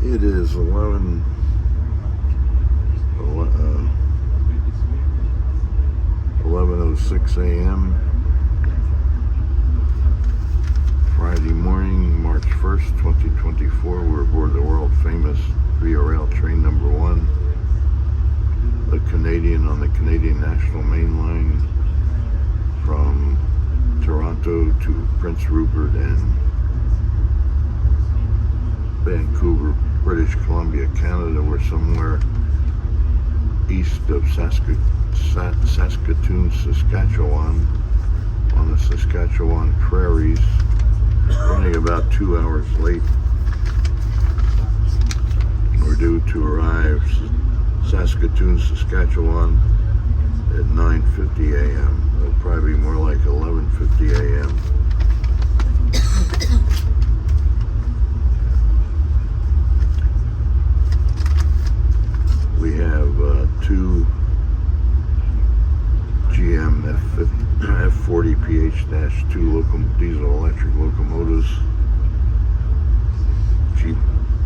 It is 11:06 a.m. Friday morning, March 1st, 2024. We're aboard the world famous Via Rail train number 1, the Canadian on the Canadian National Main Line from Toronto to Prince Rupert and Vancouver, British Columbia, Canada. We're somewhere east of Saskatoon, Saskatchewan, on the Saskatchewan prairies, running about 2 hours late. We're due to arrive Saskatoon, Saskatchewan at 9:50 a.m. It'll probably be more like 11:50 a.m. We have two GM F40 PH-2 diesel electric locomotives.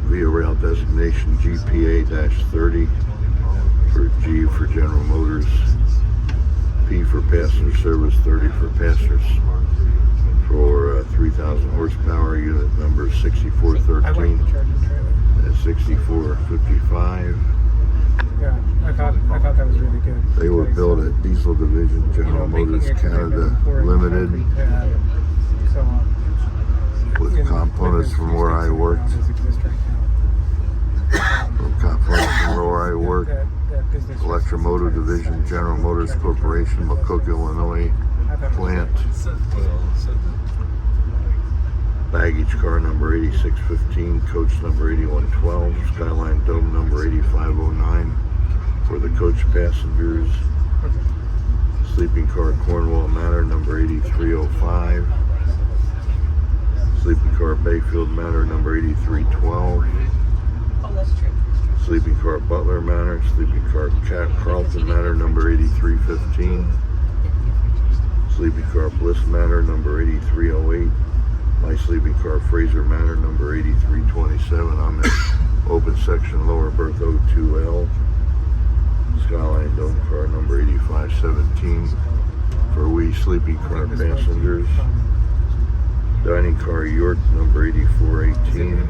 Via Rail designation GPA-30 for G for General Motors, P for passenger service, 30 for passengers, for 3,000 horsepower, unit number 6413 and 6455. Yeah, I thought that was really good. They were built at Diesel Division, General Motors Canada Limited, with components from where I worked. Electromotive Division, General Motors Corporation, McCook, Illinois plant. Baggage car number 8615, coach number 8112, Skyline Dome number 8509 for the coach passengers. Sleeping car Cornwall Manor number 8305. Sleeping car Bayfield Manor number 8312. Oh, that's true. Sleeping car Butler Manor, sleeping car Carlton Manor number 8315. Sleeping car Bliss Manor number 8308. My sleeping car Fraser Manor number 8327. I'm in open section lower berth 02L. Skyline Dome car number 8517 for we sleeping car passengers. Dining car York number 8418.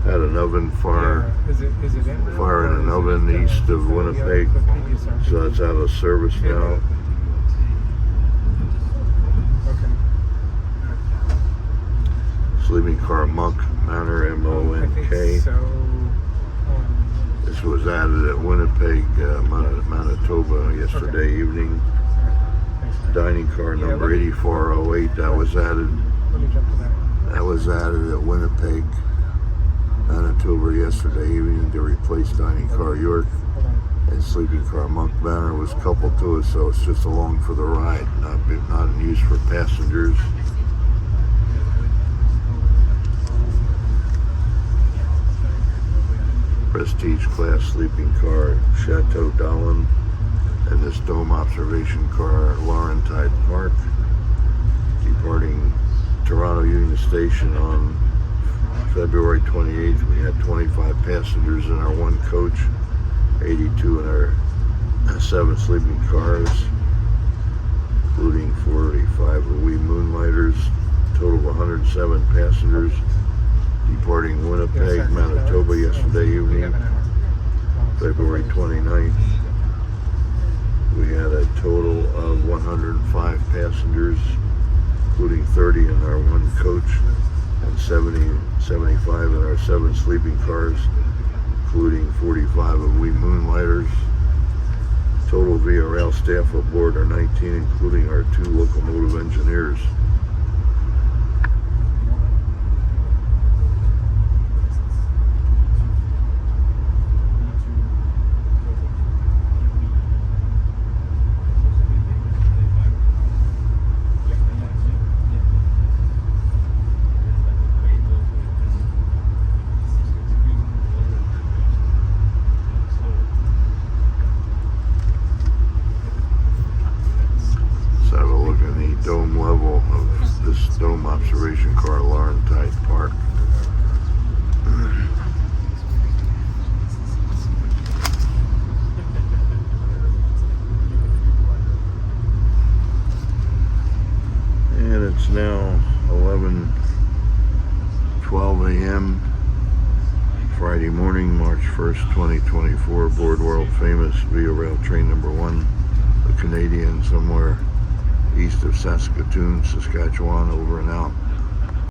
Had an oven fire in an oven east of Winnipeg, so it's out of service now. Sleeping car Monk Manor, M-O-N-K. This was added at Winnipeg, Manitoba yesterday evening. Dining car number 8408, that was added at Winnipeg, Manitoba yesterday evening to replace dining car York. And sleeping car Monk Manor was coupled to it, so it's just along for the ride, not in use for passengers. Prestige class sleeping car Chateau Dallin, and this dome observation car Laurentide Park, departing Toronto Union Station on February 28th. We had 25 passengers in our one coach, 82 in our 7 sleeping cars, including 45 of we Moonlighters. Total of 107 passengers departing Winnipeg, Manitoba yesterday evening, February 29th. We had a total of 105 passengers, including 30 in our one coach and 75 in our 7 sleeping cars, including 45 of we Moonlighters. Total Via Rail staff aboard are 19, including our 2 locomotive engineers. Dome level of Friday morning, March 1st, 2024, aboard world famous Via Rail train number 1, a Canadian somewhere east of Saskatoon, Saskatchewan, over and out.